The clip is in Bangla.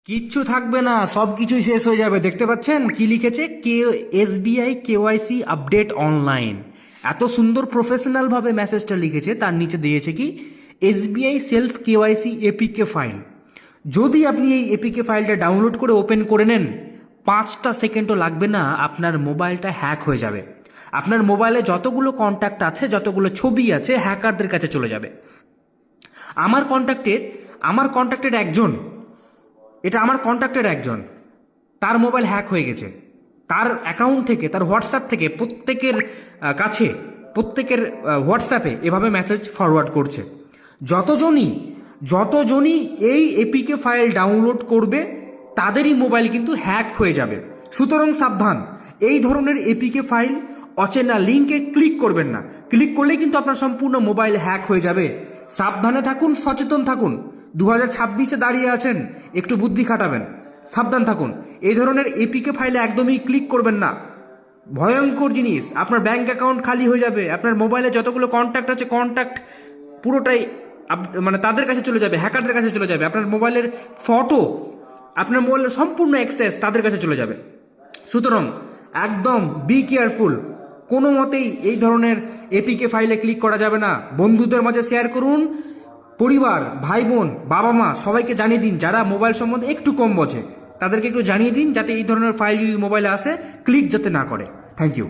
কিচ্ছু থাকবে না, সব কিছুই শেষ হয়ে যাবে। দেখতে পাচ্ছেন কি লিখেছে, এসবিআই কেওয়াইসি আপডেট অনলাইন। এত সুন্দর প্রফেশনাল ভাবে মেসেজটা লিখেছে, তার নিচে দিয়েছে কি SBI self KYC APK file. যদি আপনি এই এপিকে ফাইলটা ডাউনলোড করে ওপেন করে নেন, 5টা সেকেন্ডও লাগবে না, আপনার মোবাইলটা হ্যাক হয়ে যাবে। আপনার মোবাইলে যতগুলো কন্ট্যাক্ট আছে, যতগুলো ছবি আছে, হ্যাকারদের কাছে চলে যাবে। আমার কন্ট্যাক্টের একজন, এটা আমার কন্ট্যাক্টের একজন, তার মোবাইল হ্যাক হয়ে গেছে। তার অ্যাকাউন্ট থেকে, তার হোয়াটসঅ্যাপ থেকে প্রত্যেকের কাছে, প্রত্যেকের হোয়াটসঅ্যাপে এভাবে মেসেজ ফরওয়ার্ড করছে। যতজনই এই এপিকে ফাইল ডাউনলোড করবে, তাদেরই মোবাইল কিন্তু হ্যাক হয়ে যাবে। সুতরাং সাবধান, এই ধরনের এপিকে ফাইল, অচেনা লিঙ্কে ক্লিক করবেন না। ক্লিক করলেই কিন্তু আপনার সম্পূর্ণ মোবাইল হ্যাক হয়ে যাবে। সাবধানে থাকুন, সচেতন থাকুন। 2026-এ দাঁড়িয়ে আছেন, একটু বুদ্ধি খাটাবেন, সাবধান থাকুন। এই ধরনের এপিকে ফাইলে একদমই ক্লিক করবেন না। ভয়ঙ্কর জিনিস। আপনার ব্যাংক অ্যাকাউন্ট খালি হয়ে যাবে, আপনার মোবাইলে যতগুলো কন্ট্যাক্ট আছে, কন্ট্যাক্ট পুরোটাই মানে তাদের কাছে চলে যাবে, হ্যাকারদের কাছে চলে যাবে। আপনার মোবাইলের ফটো, আপনার মোবাইলের সম্পূর্ণ অ্যাক্সেস তাদের কাছে চলে যাবে। সুতরাং একদম বি কেয়ারফুল। কোনো মতেই এই ধরনের এপিকে ফাইলে ক্লিক করা যাবে না। বন্ধুদের মাঝে শেয়ার করুন, পরিবার, ভাই বোন, বাবা মা সবাইকে জানিয়ে দিন। যারা মোবাইল সম্বন্ধে একটু কম বোঝে, তাদেরকে একটু জানিয়ে দিন, যাতে এই ধরনের ফাইল মোবাইলে আসে ক্লিক যাতে না করে। Thank you.